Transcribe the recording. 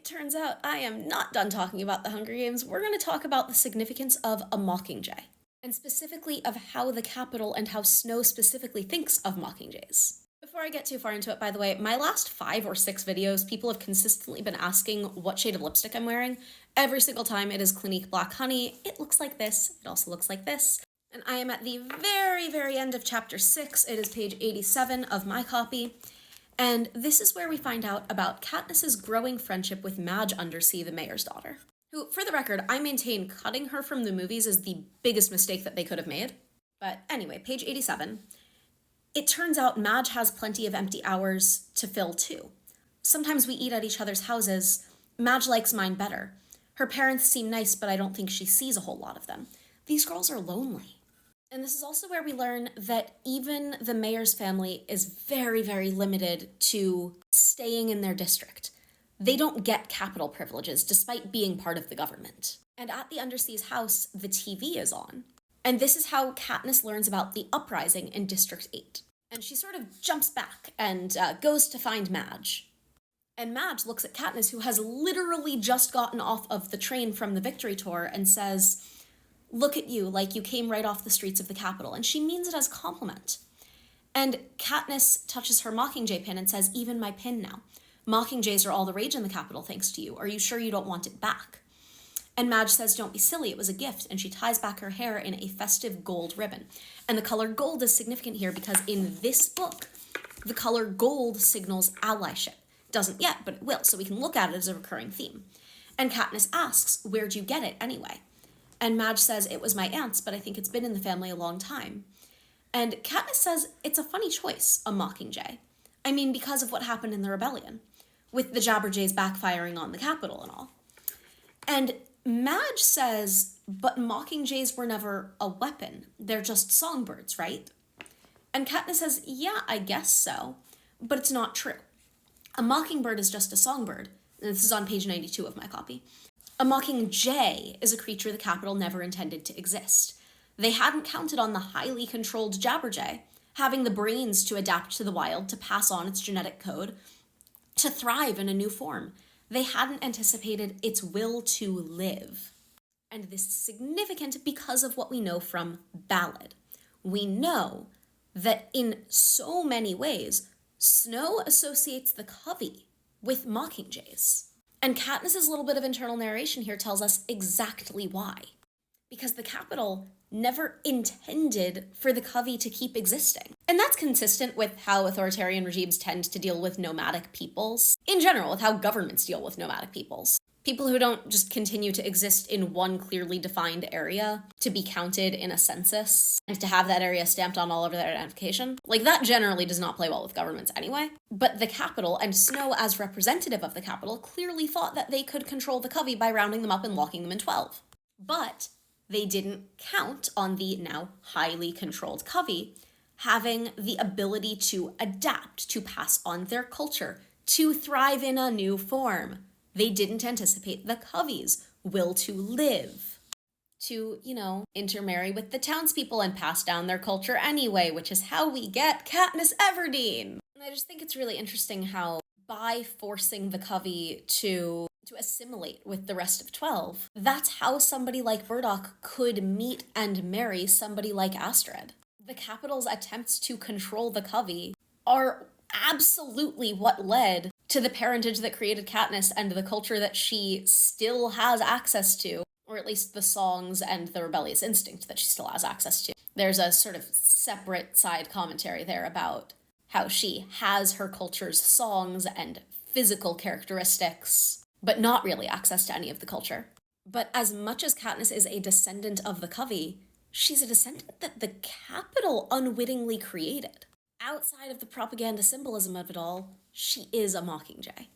it turns out I am not done talking about the Hunger Games. We're going to talk about the significance of a Mockingjay, and specifically of how the Capitol and how Snow specifically thinks of Mockingjays. Before I get too far into it, by the way, my last 5 or 6 videos, people have consistently been asking what shade of lipstick I'm wearing. Every single time it is Clinique Black Honey. It looks like this. It also looks like this. And I am at the very, very end of chapter 6. It is page 87 of my copy. And this is where we find out about Katniss's growing friendship with Madge Undersea, the mayor's daughter, who, for the record, I maintain cutting her from the movies is the biggest mistake that they could have made. But anyway, page 87. It turns out Madge has plenty of empty hours to fill too. Sometimes we eat at each other's houses. Madge likes mine better. Her parents seem nice, but I don't think she sees a whole lot of them. These girls are lonely. And this is also where we learn that even the mayor's family is very, very limited to staying in their district. They don't get capital privileges despite being part of the government. And at the Undersea's house, the TV is on. And this is how Katniss learns about the uprising in District 8. And she sort of jumps back and goes to find Madge. And Madge looks at Katniss, who has literally just gotten off of the train from the Victory Tour, and says, "Look at you, like you came right off the streets of the Capitol." And she means it as a compliment. And Katniss touches her Mockingjay pin and says, "Even my pin now. Mockingjays are all the rage in the Capitol thanks to you. Are you sure you don't want it back?" And Madge says, "Don't be silly, it was a gift," and she ties back her hair in a festive gold ribbon. And the color gold is significant here because in this book, the color gold signals allyship. Doesn't yet, but it will, so we can look at it as a recurring theme. And Katniss asks, "Where'd you get it anyway?" And Madge says, "It was my aunt's, but I think it's been in the family a long time." And Katniss says, it's a funny choice, a Mockingjay. I mean, because of what happened in the rebellion, with the Jabberjays backfiring on the Capitol and all. And Madge says, "But Mockingjays were never a weapon. They're just songbirds, right?" And Katniss says, "Yeah, I guess so, but it's not true. A mockingbird is just a songbird." And this is on page 92 of my copy. A mockingjay is a creature the Capitol never intended to exist. They hadn't counted on the highly controlled Jabberjay, having the brains to adapt to the wild, to pass on its genetic code, to thrive in a new form. They hadn't anticipated its will to live. And this is significant because of what we know from Ballad. We know that in so many ways, Snow associates the Covey with Mockingjays. And Katniss's little bit of internal narration here tells us exactly why. Because the Capitol never intended for the Covey to keep existing. And that's consistent with how authoritarian regimes tend to deal with nomadic peoples. In general, with how governments deal with nomadic peoples. People who don't just continue to exist in one clearly defined area to be counted in a census and to have that area stamped on all over their identification. Like, that generally does not play well with governments anyway. But the Capitol, and Snow as representative of the Capitol, clearly thought that they could control the Covey by rounding them up and locking them in 12. But they didn't count on the now highly controlled Covey having the ability to adapt, to pass on their culture, to thrive in a new form. They didn't anticipate the Covey's will to live, to, intermarry with the townspeople and pass down their culture anyway, which is how we get Katniss Everdeen. And I just think it's really interesting how, by forcing the Covey to assimilate with the rest of 12, that's how somebody like Burdock could meet and marry somebody like Astrid. The Capitol's attempts to control the Covey are absolutely what led to the parentage that created Katniss and the culture that she still has access to, or at least the songs and the rebellious instinct that she still has access to. There's a sort of separate side commentary there about how she has her culture's songs and physical characteristics, but not really access to any of the culture. But as much as Katniss is a descendant of the Covey, she's a descendant that the Capitol unwittingly created. Outside of the propaganda symbolism of it all, she is a Mockingjay.